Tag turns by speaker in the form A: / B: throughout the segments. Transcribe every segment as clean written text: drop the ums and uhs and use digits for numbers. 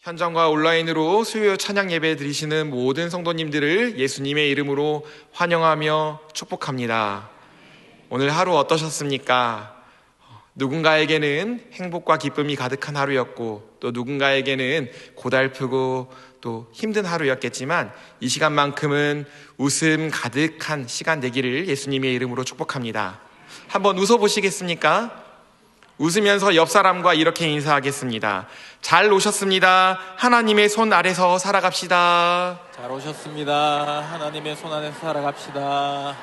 A: 현장과 온라인으로 수요 찬양 예배 드리시는 모든 성도님들을 예수님의 이름으로 환영하며 축복합니다. 오늘 하루 어떠셨습니까? 누군가에게는 행복과 기쁨이 가득한 하루였고, 또 누군가에게는 고달프고 또 힘든 하루였겠지만, 이 시간만큼은 웃음 가득한 시간 되기를 예수님의 이름으로 축복합니다. 한번 웃어보시겠습니까? 웃으면서 옆 사람과 이렇게 인사하겠습니다. 잘 오셨습니다. 하나님의 손 아래서 살아갑시다.
B: 잘 오셨습니다. 하나님의 손 안에서 살아갑시다.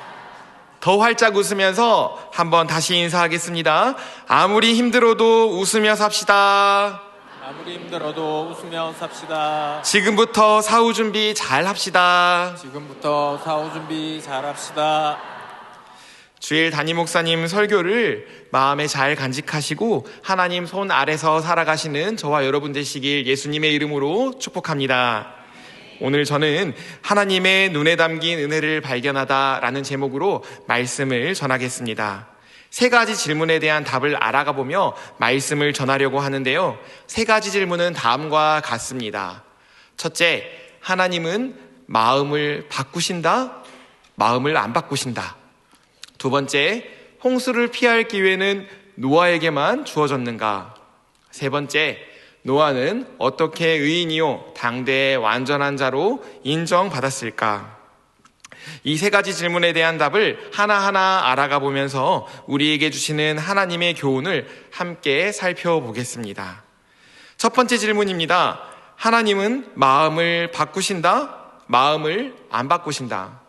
A: 더 활짝 웃으면서 한번 다시 인사하겠습니다. 아무리 힘들어도 웃으며 삽시다.
B: 아무리 힘들어도 웃으며 삽시다.
A: 지금부터 사후 준비 잘 합시다.
B: 지금부터 사후 준비 잘 합시다.
A: 주일 담임 목사님 설교를 마음에 잘 간직하시고 하나님 손 아래서 살아가시는 저와 여러분 되시길 예수님의 이름으로 축복합니다. 오늘 저는 하나님의 눈에 담긴 은혜를 발견하다라는 제목으로 말씀을 전하겠습니다. 세 가지 질문에 대한 답을 알아가 보며 말씀을 전하려고 하는데요. 세 가지 질문은 다음과 같습니다. 첫째, 하나님은 마음을 바꾸신다? 마음을 안 바꾸신다? 두 번째, 홍수를 피할 기회는 노아에게만 주어졌는가? 세 번째, 노아는 어떻게 의인이요 당대의 완전한 자로 인정받았을까? 이 세 가지 질문에 대한 답을 하나하나 알아가 보면서 우리에게 주시는 하나님의 교훈을 함께 살펴보겠습니다. 첫 번째 질문입니다. 하나님은 마음을 바꾸신다? 마음을 안 바꾸신다?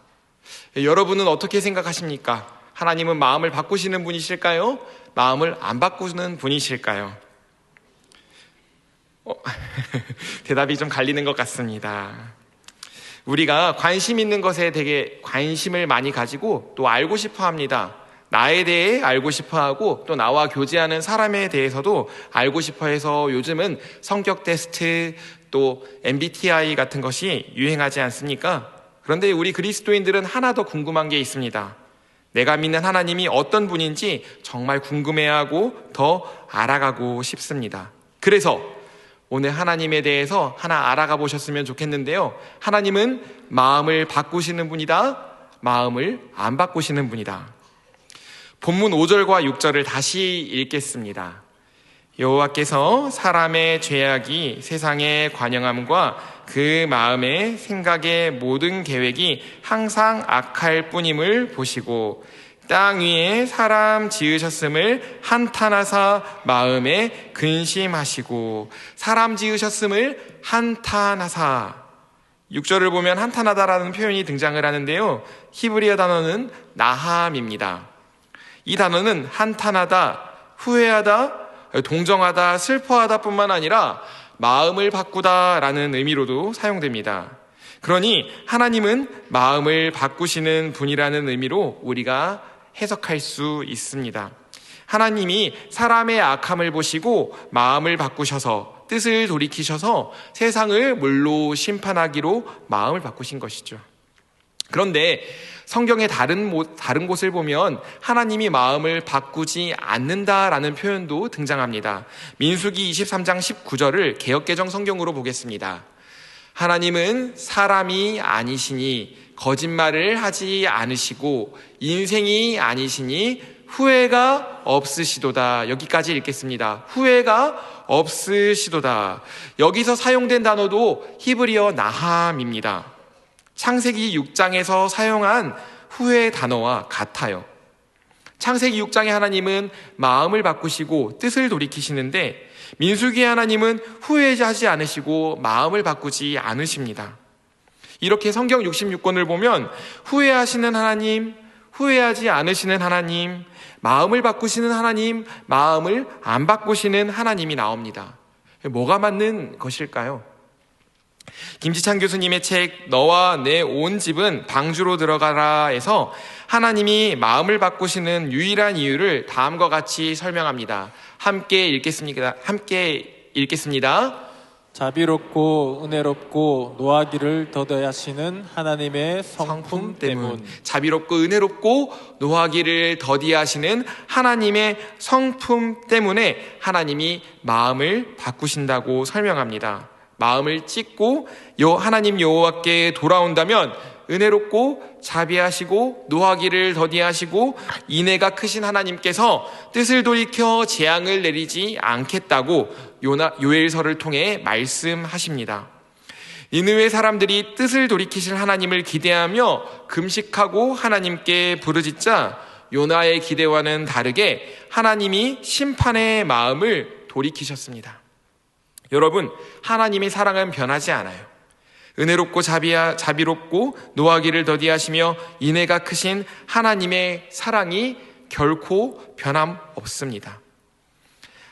A: 여러분은 어떻게 생각하십니까? 하나님은 마음을 바꾸시는 분이실까요? 마음을 안 바꾸는 분이실까요? 대답이 좀 갈리는 것 같습니다. 우리가 관심 있는 것에 되게 관심을 많이 가지고 또 알고 싶어 합니다. 나에 대해 알고 싶어 하고 또 나와 교제하는 사람에 대해서도 알고 싶어 해서 요즘은 성격 테스트 또 MBTI 같은 것이 유행하지 않습니까? 그런데 우리 그리스도인들은 하나 더 궁금한 게 있습니다. 내가 믿는 하나님이 어떤 분인지 정말 궁금해하고 더 알아가고 싶습니다. 그래서 오늘 하나님에 대해서 하나 알아가 보셨으면 좋겠는데요. 하나님은 마음을 바꾸시는 분이다. 마음을 안 바꾸시는 분이다. 본문 5절과 6절을 다시 읽겠습니다. 여호와께서 사람의 죄악이 세상의 관영함과 그 마음의 생각의 모든 계획이 항상 악할 뿐임을 보시고 땅 위에 사람 지으셨음을 한탄하사 마음에 근심하시고 사람 지으셨음을 한탄하사. 6절을 보면 한탄하다라는 표현이 등장을 하는데요. 히브리어 단어는 나함입니다. 이 단어는 한탄하다, 후회하다, 동정하다, 슬퍼하다 뿐만 아니라 마음을 바꾸다라는 의미로도 사용됩니다. 그러니 하나님은 마음을 바꾸시는 분이라는 의미로 우리가 해석할 수 있습니다. 하나님이 사람의 악함을 보시고 마음을 바꾸셔서 뜻을 돌이키셔서 세상을 물로 심판하기로 마음을 바꾸신 것이죠. 그런데 성경의 다른 곳을 보면 하나님이 마음을 바꾸지 않는다라는 표현도 등장합니다. 민수기 23장 19절을 개역개정 성경으로 보겠습니다. 하나님은 사람이 아니시니 거짓말을 하지 않으시고 인생이 아니시니 후회가 없으시도다. 여기까지 읽겠습니다. 후회가 없으시도다. 여기서 사용된 단어도 히브리어 나함입니다. 창세기 6장에서 사용한 후회 단어와 같아요. 창세기 6장의 하나님은 마음을 바꾸시고 뜻을 돌이키시는데 민수기의 하나님은 후회하지 않으시고 마음을 바꾸지 않으십니다. 이렇게 성경 66권을 보면 후회하시는 하나님, 후회하지 않으시는 하나님, 마음을 바꾸시는 하나님, 마음을 안 바꾸시는 하나님이 나옵니다. 뭐가 맞는 것일까요? 김지찬 교수님의 책 너와 내 온 집은 방주로 들어가라에서 하나님이 마음을 바꾸시는 유일한 이유를 다음과 같이 설명합니다. 함께 읽겠습니다.
B: 자비롭고 은혜롭고 노하기를 더디하시는 하나님의 성품 때문.
A: 자비롭고 은혜롭고 노하기를 더디하시는 하나님의 성품 때문에 하나님이 마음을 바꾸신다고 설명합니다. 마음을 찢고 하나님 여호와께 돌아온다면 은혜롭고 자비하시고 노하기를 더디하시고 인애가 크신 하나님께서 뜻을 돌이켜 재앙을 내리지 않겠다고 요엘서를 통해 말씀하십니다. 니느웨 사람들이 뜻을 돌이키실 하나님을 기대하며 금식하고 하나님께 부르짖자 요나의 기대와는 다르게 하나님이 심판의 마음을 돌이키셨습니다. 여러분, 하나님의 사랑은 변하지 않아요. 은혜롭고 자비롭고 노하기를 더디하시며 인애가 크신 하나님의 사랑이 결코 변함없습니다.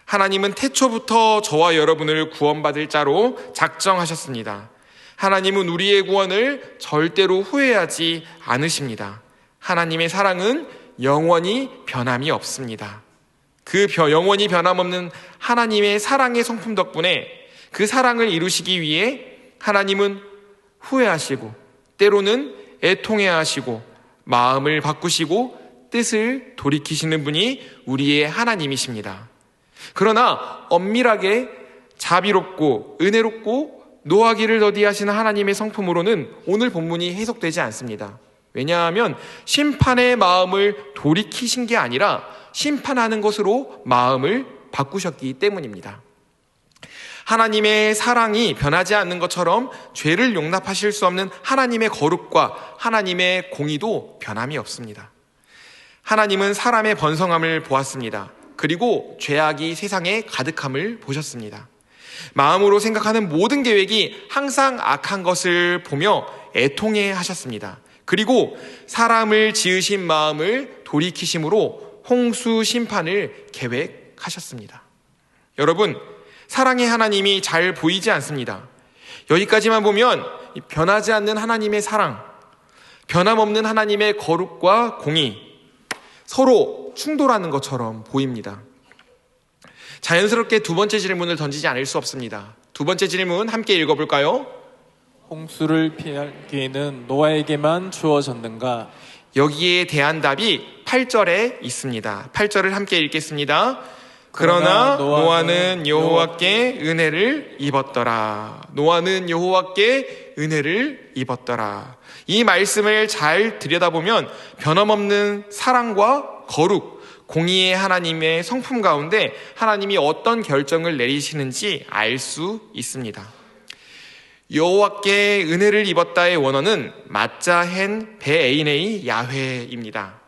A: 하나님은 태초부터 저와 여러분을 구원받을 자로 작정하셨습니다. 하나님은 우리의 구원을 절대로 후회하지 않으십니다. 하나님의 사랑은 영원히 변함이 없습니다. 그 영원히 변함없는 하나님의 사랑의 성품 덕분에 그 사랑을 이루시기 위해 하나님은 후회하시고 때로는 애통해하시고 마음을 바꾸시고 뜻을 돌이키시는 분이 우리의 하나님이십니다. 그러나 엄밀하게 자비롭고 은혜롭고 노하기를 더디하시는 하나님의 성품으로는 오늘 본문이 해석되지 않습니다. 왜냐하면 심판의 마음을 돌이키신 게 아니라 심판하는 것으로 마음을 바꾸셨기 때문입니다. 하나님의 사랑이 변하지 않는 것처럼 죄를 용납하실 수 없는 하나님의 거룩과 하나님의 공의도 변함이 없습니다. 하나님은 사람의 번성함을 보았습니다. 그리고 죄악이 세상에 가득함을 보셨습니다. 마음으로 생각하는 모든 계획이 항상 악한 것을 보며 애통해 하셨습니다. 그리고 사람을 지으신 마음을 돌이키심으로 홍수 심판을 계획하셨습니다. 여러분, 사랑의 하나님이 잘 보이지 않습니다. 여기까지만 보면 변하지 않는 하나님의 사랑, 변함없는 하나님의 거룩과 공의, 서로 충돌하는 것처럼 보입니다. 자연스럽게 두 번째 질문을 던지지 않을 수 없습니다. 두 번째 질문 함께 읽어볼까요?
B: 홍수를 피할 기회는 노아에게만 주어졌는가?
A: 여기에 대한 답이 8절에 있습니다. 8절을 함께 읽겠습니다. 그러나 노아는 여호와께 은혜를 입었더라. 노아는 여호와께 은혜를 입었더라. 이 말씀을 잘 들여다보면 변함없는 사랑과 거룩, 공의의 하나님의 성품 가운데 하나님이 어떤 결정을 내리시는지 알 수 있습니다. 여호와께 은혜를 입었다의 원어는 마자헨 베에이네이 야훼입니다.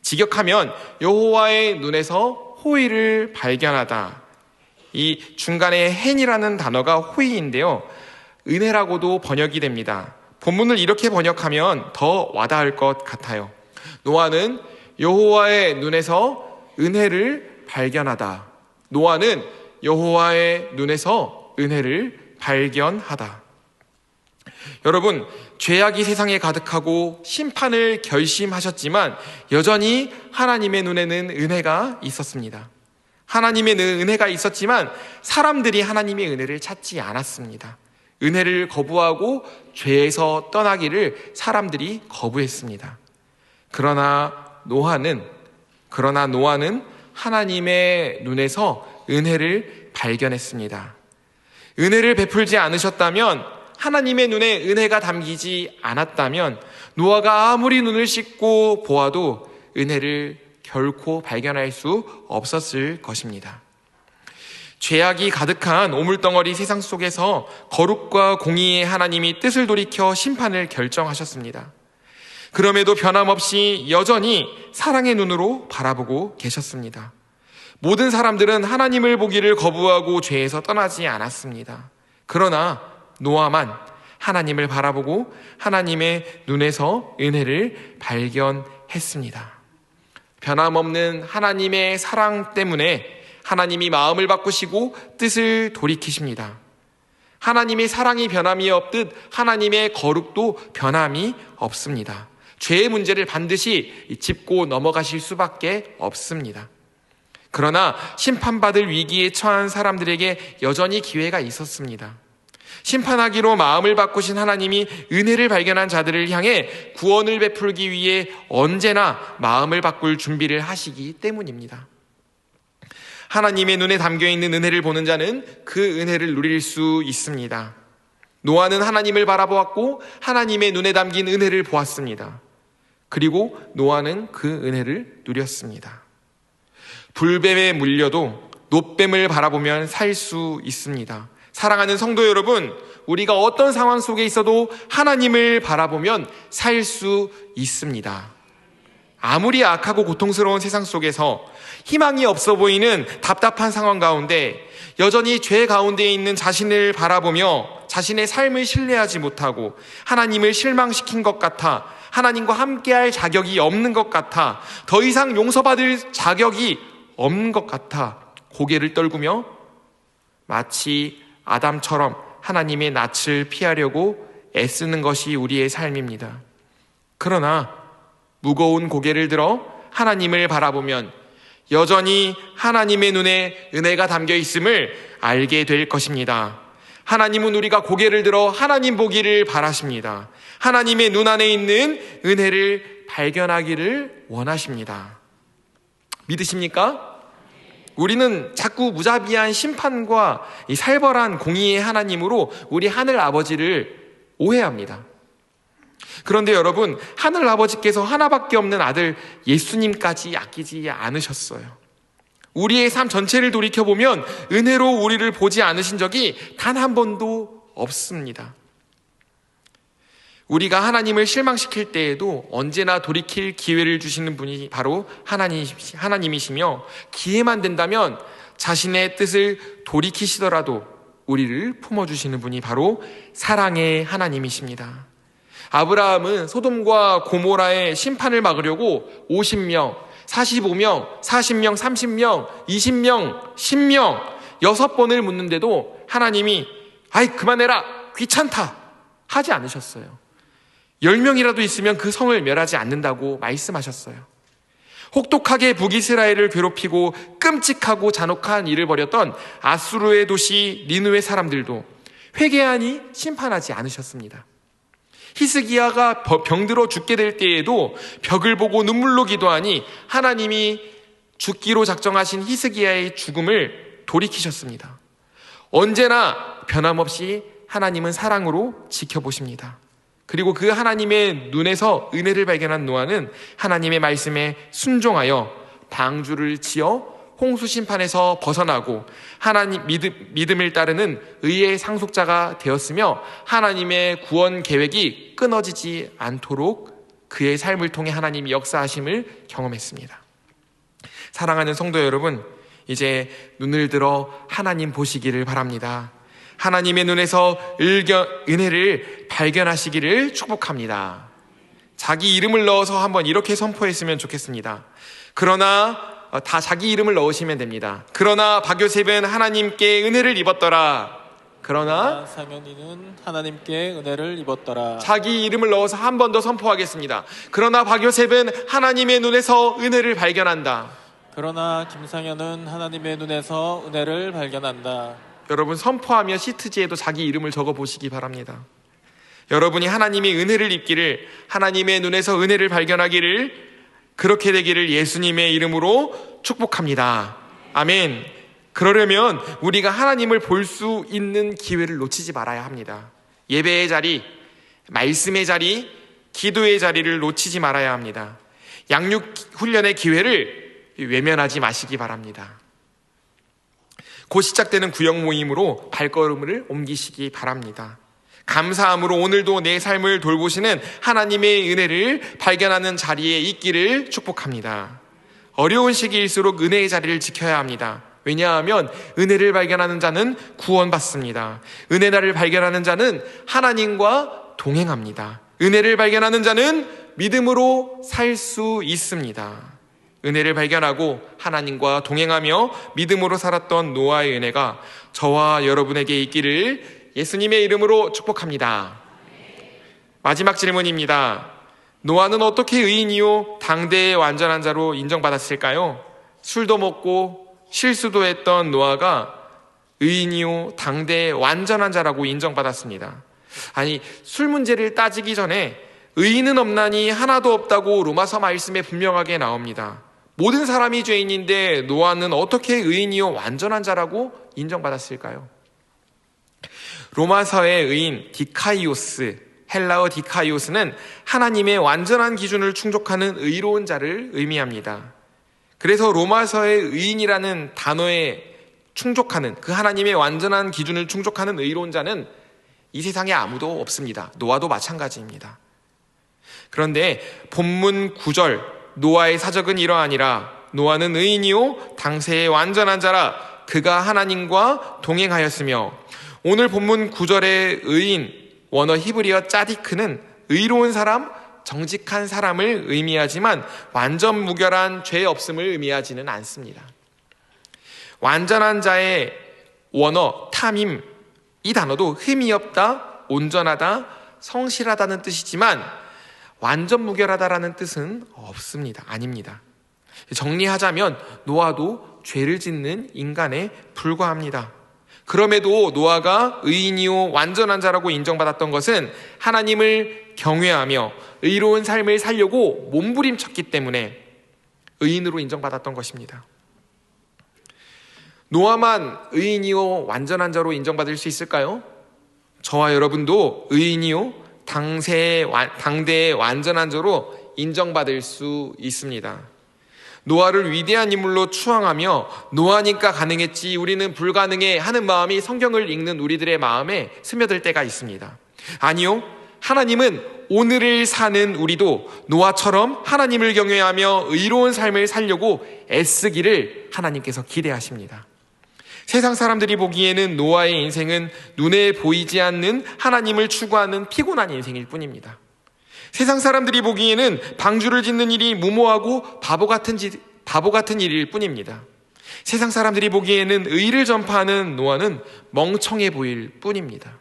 A: 직역하면 여호와의 눈에서 호의를 발견하다. 이 중간에 헨이라는 단어가 호의인데요, 은혜라고도 번역이 됩니다. 본문을 이렇게 번역하면 더 와닿을 것 같아요. 노아는 여호와의 눈에서 은혜를 발견하다. 노아는 여호와의 눈에서 은혜를 발견하다. 여러분, 죄악이 세상에 가득하고 심판을 결심하셨지만 여전히 하나님의 눈에는 은혜가 있었습니다. 하나님의 은혜가 있었지만 사람들이 하나님의 은혜를 찾지 않았습니다. 은혜를 거부하고 죄에서 떠나기를 사람들이 거부했습니다. 그러나 노아는 하나님의 눈에서 은혜를 발견했습니다. 은혜를 베풀지 않으셨다면, 하나님의 눈에 은혜가 담기지 않았다면 노아가 아무리 눈을 씻고 보아도 은혜를 결코 발견할 수 없었을 것입니다. 죄악이 가득한 오물덩어리 세상 속에서 거룩과 공의의 하나님이 뜻을 돌이켜 심판을 결정하셨습니다. 그럼에도 변함없이 여전히 사랑의 눈으로 바라보고 계셨습니다. 모든 사람들은 하나님을 보기를 거부하고 죄에서 떠나지 않았습니다. 그러나 노아만 하나님을 바라보고 하나님의 눈에서 은혜를 발견했습니다. 변함없는 하나님의 사랑 때문에 하나님이 마음을 바꾸시고 뜻을 돌이키십니다. 하나님의 사랑이 변함이 없듯 하나님의 거룩도 변함이 없습니다. 죄의 문제를 반드시 짚고 넘어가실 수밖에 없습니다. 그러나 심판받을 위기에 처한 사람들에게 여전히 기회가 있었습니다. 심판하기로 마음을 바꾸신 하나님이 은혜를 발견한 자들을 향해 구원을 베풀기 위해 언제나 마음을 바꿀 준비를 하시기 때문입니다. 하나님의 눈에 담겨있는 은혜를 보는 자는 그 은혜를 누릴 수 있습니다. 노아는 하나님을 바라보았고 하나님의 눈에 담긴 은혜를 보았습니다. 그리고 노아는 그 은혜를 누렸습니다. 불뱀에 물려도 노뱀을 바라보면 살 수 있습니다. 사랑하는 성도 여러분, 우리가 어떤 상황 속에 있어도 하나님을 바라보면 살 수 있습니다. 아무리 악하고 고통스러운 세상 속에서 희망이 없어 보이는 답답한 상황 가운데 여전히 죄 가운데 있는 자신을 바라보며 자신의 삶을 신뢰하지 못하고 하나님을 실망시킨 것 같아, 하나님과 함께할 자격이 없는 것 같아, 더 이상 용서받을 자격이 없는 것 같아 고개를 떨구며 마치 아담처럼 하나님의 낯을 피하려고 애쓰는 것이 우리의 삶입니다. 그러나 무거운 고개를 들어 하나님을 바라보면 여전히 하나님의 눈에 은혜가 담겨 있음을 알게 될 것입니다. 하나님은 우리가 고개를 들어 하나님 보기를 바라십니다. 하나님의 눈 안에 있는 은혜를 발견하기를 원하십니다. 믿으십니까? 우리는 자꾸 무자비한 심판과 이 살벌한 공의의 하나님으로 우리 하늘 아버지를 오해합니다. 그런데 여러분, 하늘 아버지께서 하나밖에 없는 아들 예수님까지 아끼지 않으셨어요. 우리의 삶 전체를 돌이켜보면 은혜로 우리를 보지 않으신 적이 단 한 번도 없습니다. 우리가 하나님을 실망시킬 때에도 언제나 돌이킬 기회를 주시는 분이 바로 하나님이시며, 기회만 된다면 자신의 뜻을 돌이키시더라도 우리를 품어주시는 분이 바로 사랑의 하나님이십니다. 아브라함은 소돔과 고모라의 심판을 막으려고 50명, 45명, 40명, 30명, 20명, 10명 6번을 묻는데도 하나님이 아이 그만해라, 귀찮다 하지 않으셨어요. 10명이라도 있으면 그 성을 멸하지 않는다고 말씀하셨어요. 혹독하게 북이스라엘을 괴롭히고 끔찍하고 잔혹한 일을 벌였던 아수르의 도시 니느웨 사람들도 회개하니 심판하지 않으셨습니다. 히스기야가 병들어 죽게 될 때에도 벽을 보고 눈물로 기도하니 하나님이 죽기로 작정하신 히스기야의 죽음을 돌이키셨습니다. 언제나 변함없이 하나님은 사랑으로 지켜보십니다. 그리고 그 하나님의 눈에서 은혜를 발견한 노아는 하나님의 말씀에 순종하여 방주를 지어 홍수 심판에서 벗어나고 하나님 믿음을 따르는 의의 상속자가 되었으며, 하나님의 구원 계획이 끊어지지 않도록 그의 삶을 통해 하나님이 역사하심을 경험했습니다. 사랑하는 성도 여러분, 이제 눈을 들어 하나님 보시기를 바랍니다. 하나님의 눈에서 은혜를 발견하시기를 축복합니다. 자기 이름을 넣어서 한번 이렇게 선포했으면 좋겠습니다. 그러나 다 자기 이름을 넣으시면 됩니다. 그러나 박요셉은 하나님께 은혜를 입었더라. 그러나
B: 상현이는 하나님께 은혜를 입었더라.
A: 자기 이름을 넣어서 한 번 더 선포하겠습니다. 그러나 박요셉은 하나님의 눈에서 은혜를 발견한다.
B: 그러나 김상현은 하나님의 눈에서 은혜를 발견한다.
A: 여러분, 선포하며 시트지에도 자기 이름을 적어보시기 바랍니다. 여러분이 하나님의 은혜를 입기를, 하나님의 눈에서 은혜를 발견하기를, 그렇게 되기를 예수님의 이름으로 축복합니다. 아멘. 그러려면 우리가 하나님을 볼 수 있는 기회를 놓치지 말아야 합니다. 예배의 자리, 말씀의 자리, 기도의 자리를 놓치지 말아야 합니다. 양육 훈련의 기회를 외면하지 마시기 바랍니다. 곧 시작되는 구역 모임으로 발걸음을 옮기시기 바랍니다. 감사함으로 오늘도 내 삶을 돌보시는 하나님의 은혜를 발견하는 자리에 있기를 축복합니다. 어려운 시기일수록 은혜의 자리를 지켜야 합니다. 왜냐하면 은혜를 발견하는 자는 구원받습니다. 은혜를 발견하는 자는 하나님과 동행합니다. 은혜를 발견하는 자는 믿음으로 살 수 있습니다. 은혜를 발견하고 하나님과 동행하며 믿음으로 살았던 노아의 은혜가 저와 여러분에게 있기를 예수님의 이름으로 축복합니다. 마지막 질문입니다. 노아는 어떻게 의인이요 당대의 완전한 자로 인정받았을까요? 술도 먹고 실수도 했던 노아가 의인이요 당대의 완전한 자라고 인정받았습니다. 아니, 술 문제를 따지기 전에 의인은 없나니 하나도 없다고 로마서 말씀에 분명하게 나옵니다. 모든 사람이 죄인인데 노아는 어떻게 의인이요 완전한 자라고 인정받았을까요? 로마서의 의인 디카이오스, 헬라어 디카이오스는 하나님의 완전한 기준을 충족하는 의로운 자를 의미합니다. 그래서 로마서의 의인이라는 단어에 충족하는, 그 하나님의 완전한 기준을 충족하는 의로운 자는 이 세상에 아무도 없습니다. 노아도 마찬가지입니다. 그런데 본문 9절 노아의 사적은 이러하니라. 노아는 의인이요 당세의 완전한 자라. 그가 하나님과 동행하였으며. 오늘 본문 9절의 의인, 원어 히브리어 짜디크는 의로운 사람, 정직한 사람을 의미하지만 완전 무결한 죄 없음을 의미하지는 않습니다. 완전한 자의 원어 탐임, 이 단어도 흠이 없다, 온전하다, 성실하다는 뜻이지만 완전 무결하다라는 뜻은 없습니다. 아닙니다. 정리하자면 노아도 죄를 짓는 인간에 불과합니다. 그럼에도 노아가 의인이요 완전한 자라고 인정받았던 것은 하나님을 경외하며 의로운 삶을 살려고 몸부림쳤기 때문에 의인으로 인정받았던 것입니다. 노아만 의인이요 완전한 자로 인정받을 수 있을까요? 저와 여러분도 의인이요 당대의 완전한 자로 인정받을 수 있습니다. 노아를 위대한 인물로 추앙하며 노아니까 가능했지 우리는 불가능해 하는 마음이 성경을 읽는 우리들의 마음에 스며들 때가 있습니다. 아니요, 하나님은 오늘을 사는 우리도 노아처럼 하나님을 경외하며 의로운 삶을 살려고 애쓰기를 하나님께서 기대하십니다. 세상 사람들이 보기에는 노아의 인생은 눈에 보이지 않는 하나님을 추구하는 피곤한 인생일 뿐입니다. 세상 사람들이 보기에는 방주를 짓는 일이 무모하고 바보 같은 일일 뿐입니다. 세상 사람들이 보기에는 의를 전파하는 노아는 멍청해 보일 뿐입니다.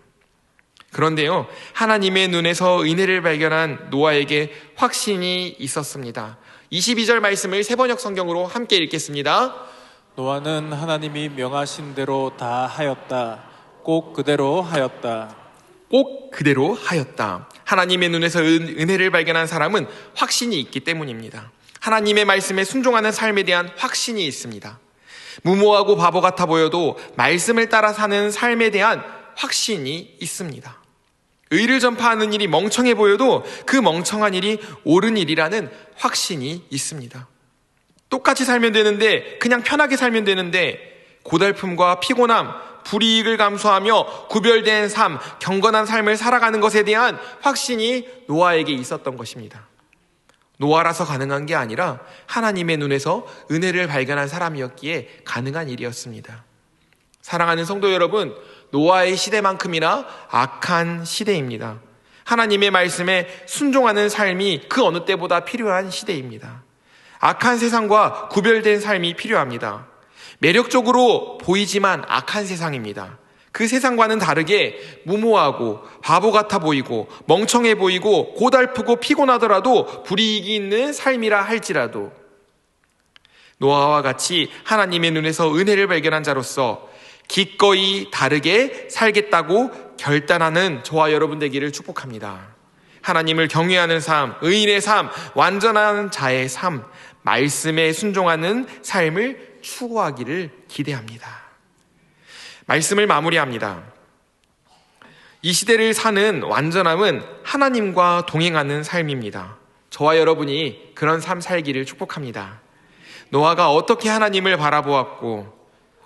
A: 그런데요, 하나님의 눈에서 은혜를 발견한 노아에게 확신이 있었습니다. 22절 말씀을 세번역 성경으로 함께 읽겠습니다.
B: 노아는 하나님이 명하신 대로 다 하였다. 꼭 그대로 하였다.
A: 꼭 그대로 하였다. 하나님의 눈에서 은혜를 발견한 사람은 확신이 있기 때문입니다. 하나님의 말씀에 순종하는 삶에 대한 확신이 있습니다. 무모하고 바보 같아 보여도 말씀을 따라 사는 삶에 대한 확신이 있습니다. 의를 전파하는 일이 멍청해 보여도 그 멍청한 일이 옳은 일이라는 확신이 있습니다. 똑같이 살면 되는데, 그냥 편하게 살면 되는데 고달픔과 피곤함, 불이익을 감수하며 구별된 삶, 경건한 삶을 살아가는 것에 대한 확신이 노아에게 있었던 것입니다. 노아라서 가능한 게 아니라 하나님의 눈에서 은혜를 발견한 사람이었기에 가능한 일이었습니다. 사랑하는 성도 여러분, 노아의 시대만큼이나 악한 시대입니다. 하나님의 말씀에 순종하는 삶이 그 어느 때보다 필요한 시대입니다. 악한 세상과 구별된 삶이 필요합니다. 매력적으로 보이지만 악한 세상입니다. 그 세상과는 다르게 무모하고 바보 같아 보이고 멍청해 보이고 고달프고 피곤하더라도 불이익이 있는 삶이라 할지라도 노아와 같이 하나님의 눈에서 은혜를 발견한 자로서 기꺼이 다르게 살겠다고 결단하는 저와 여러분 되기를 축복합니다. 하나님을 경외하는 삶, 의인의 삶, 완전한 자의 삶, 말씀에 순종하는 삶을 추구하기를 기대합니다. 말씀을 마무리합니다. 이 시대를 사는 완전함은 하나님과 동행하는 삶입니다. 저와 여러분이 그런 삶 살기를 축복합니다. 노아가 어떻게 하나님을 바라보았고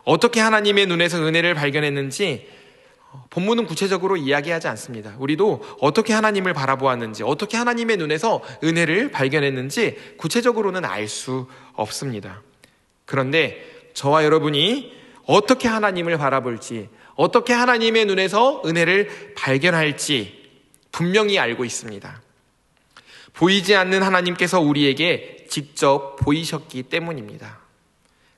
A: 어떻게 하나님의 눈에서 은혜를 발견했는지 본문은 구체적으로 이야기하지 않습니다. 우리도 어떻게 하나님을 바라보았는지, 어떻게 하나님의 눈에서 은혜를 발견했는지 구체적으로는 알 수 없습니다. 그런데 저와 여러분이 어떻게 하나님을 바라볼지, 어떻게 하나님의 눈에서 은혜를 발견할지 분명히 알고 있습니다. 보이지 않는 하나님께서 우리에게 직접 보이셨기 때문입니다.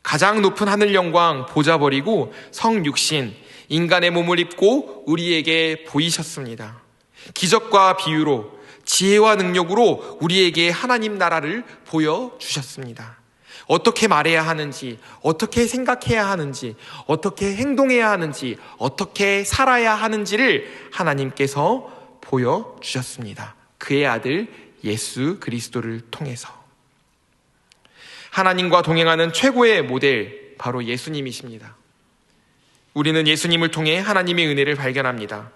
A: 가장 높은 하늘 영광 보좌 버리고 성육신 인간의 몸을 입고 우리에게 보이셨습니다. 기적과 비유로 지혜와 능력으로 우리에게 하나님 나라를 보여주셨습니다. 어떻게 말해야 하는지, 어떻게 생각해야 하는지, 어떻게 행동해야 하는지, 어떻게 살아야 하는지를 하나님께서 보여주셨습니다. 그의 아들 예수 그리스도를 통해서. 하나님과 동행하는 최고의 모델, 바로 예수님이십니다. 우리는 예수님을 통해 하나님의 은혜를 발견합니다.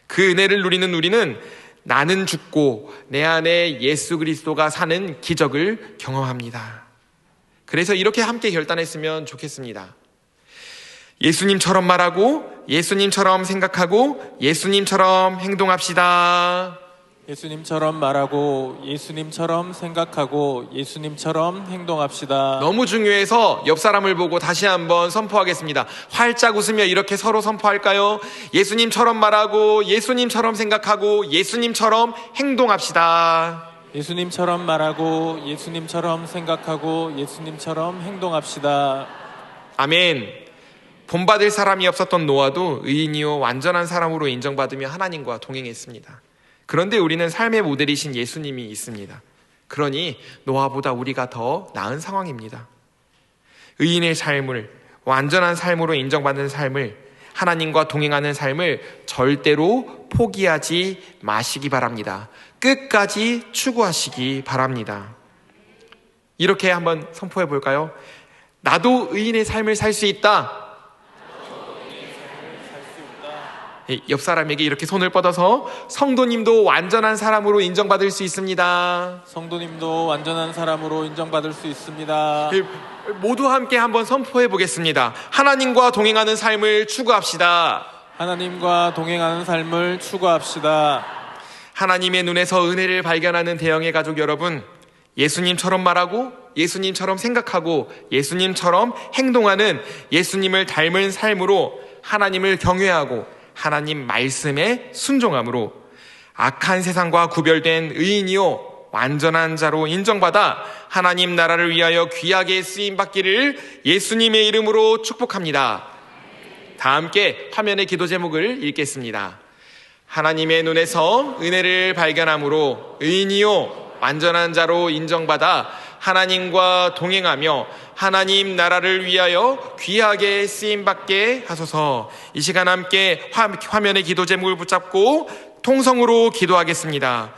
A: 그 은혜를 누리는 우리는 나는 죽고 내 안에 예수 그리스도가 사는 기적을 경험합니다. 그래서 이렇게 함께 결단했으면 좋겠습니다. 예수님처럼 말하고, 예수님처럼 생각하고, 예수님처럼 행동합시다.
B: 예수님처럼 말하고 예수님처럼 생각하고 예수님처럼 행동합시다.
A: 너무 중요해서 옆 사람을 보고 다시 한번 선포하겠습니다. 활짝 웃으며 이렇게 서로 선포할까요? 예수님처럼 말하고 예수님처럼 생각하고 예수님처럼 행동합시다.
B: 예수님처럼 말하고 예수님처럼 생각하고 예수님처럼 행동합시다.
A: 아멘. 본받을 사람이 없었던 노아도 의인이요 완전한 사람으로 인정받으며 하나님과 동행했습니다. 그런데 우리는 삶의 모델이신 예수님이 있습니다. 그러니 노아보다 우리가 더 나은 상황입니다. 의인의 삶을, 완전한 삶으로 인정받는 삶을, 하나님과 동행하는 삶을 절대로 포기하지 마시기 바랍니다. 끝까지 추구하시기 바랍니다. 이렇게 한번 선포해 볼까요? 나도 의인의 삶을 살 수 있다. 옆 사람에게 이렇게 손을 뻗어서 성도님도 완전한 사람으로 인정받을 수 있습니다.
B: 성도님도 완전한 사람으로 인정받을 수 있습니다.
A: 모두 함께 한번 선포해 보겠습니다. 하나님과 동행하는 삶을 추구합시다.
B: 하나님과 동행하는 삶을 추구합시다.
A: 하나님의 눈에서 은혜를 발견하는 대형의 가족 여러분, 예수님처럼 말하고 예수님처럼 생각하고 예수님처럼 행동하는 예수님을 닮은 삶으로 하나님을 경외하고 하나님 말씀에 순종함으로 악한 세상과 구별된 의인이요 완전한 자로 인정받아 하나님 나라를 위하여 귀하게 쓰임받기를 예수님의 이름으로 축복합니다. 다 함께 화면의 기도 제목을 읽겠습니다. 하나님의 눈에서 은혜를 발견함으로 의인이요 완전한 자로 인정받아 하나님과 동행하며 하나님 나라를 위하여 귀하게 쓰임받게 하소서. 이 시간 함께 화면의 기도 제목을 붙잡고 통성으로 기도하겠습니다.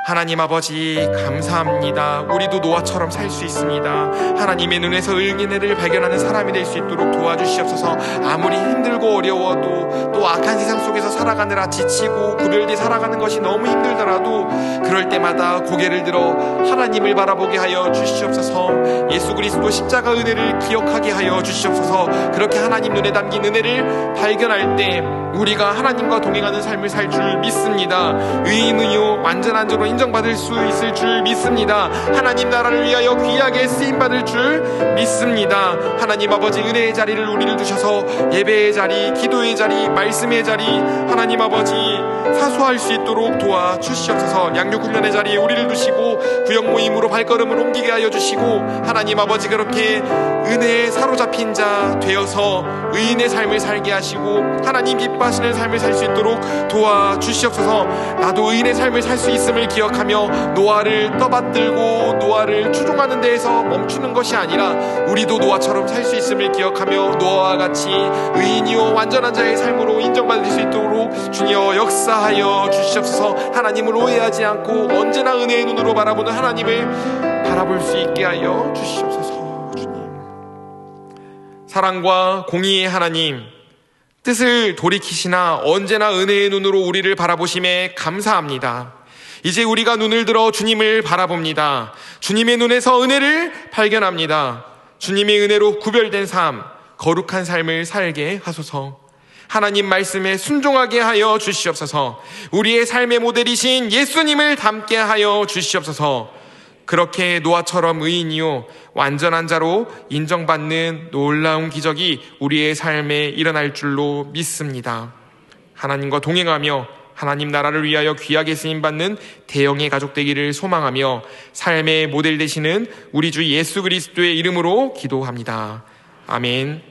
A: 하나님 아버지 감사합니다. 우리도 노아처럼 살 수 있습니다. 하나님의 눈에서 은혜를 발견하는 사람이 될 수 있도록 도와주시옵소서. 아무리 힘들고 어려워도 또 악한 세상 속에서 살아가느라 지치고 구별돼 살아가는 것이 너무 힘들더라도 그럴 때마다 고개를 들어 하나님을 바라보게 하여 주시옵소서. 예수 그리스도 십자가 은혜를 기억하게 하여 주시옵소서. 그렇게 하나님 눈에 담긴 은혜를 발견할 때 우리가 하나님과 동행하는 삶을 살 줄 믿습니다. 의인이요 완전한 자로 인정받을 수 있을 줄 믿습니다. 하나님 나라를 위하여 귀하게 쓰임받을 줄 믿습니다. 하나님 아버지 은혜의 자리를 우리를 두셔서 예배의 자리, 기도의 자리, 말씀의 자리 하나님 아버지 사수할 수 있도록 도와주시옵소서. 양육훈련의 자리에 우리를 두시고 구역 모임으로 발걸음을 옮기게 하여 주시고 하나님 아버지 그렇게 은혜에 사로잡힌 자 되어서 의인의 삶을 살게 하시고 하나님 기뻐하시는 삶을 살 수 있도록 도와주시옵소서. 나도 의인의 삶을 살 수 있음을 기억하며 노아를 떠받들고 노아를 추종하는 데에서 멈추는 것이 아니라 우리도 노아처럼 살 수 있음을 기억하며 노아와 같이 의인이요 완전한 자의 삶으로 인정받을 수 있도록 주여 역사하여 주시옵소서. 하나님을 오해하지 않고 언제나 은혜의 눈으로 바라보는 하나님을 바라볼 수 있게 하여 주시옵소서. 주님, 사랑과 공의의 하나님, 뜻을 돌이키시나 언제나 은혜의 눈으로 우리를 바라보심에 감사합니다. 이제 우리가 눈을 들어 주님을 바라봅니다. 주님의 눈에서 은혜를 발견합니다. 주님의 은혜로 구별된 삶, 거룩한 삶을 살게 하소서. 하나님 말씀에 순종하게 하여 주시옵소서. 우리의 삶의 모델이신 예수님을 닮게 하여 주시옵소서. 그렇게 노아처럼 의인이요 완전한 자로 인정받는 놀라운 기적이 우리의 삶에 일어날 줄로 믿습니다. 하나님과 동행하며 하나님 나라를 위하여 귀하게 쓰임받는 대형의 가족 되기를 소망하며 삶의 모델 되시는 우리 주 예수 그리스도의 이름으로 기도합니다. 아멘.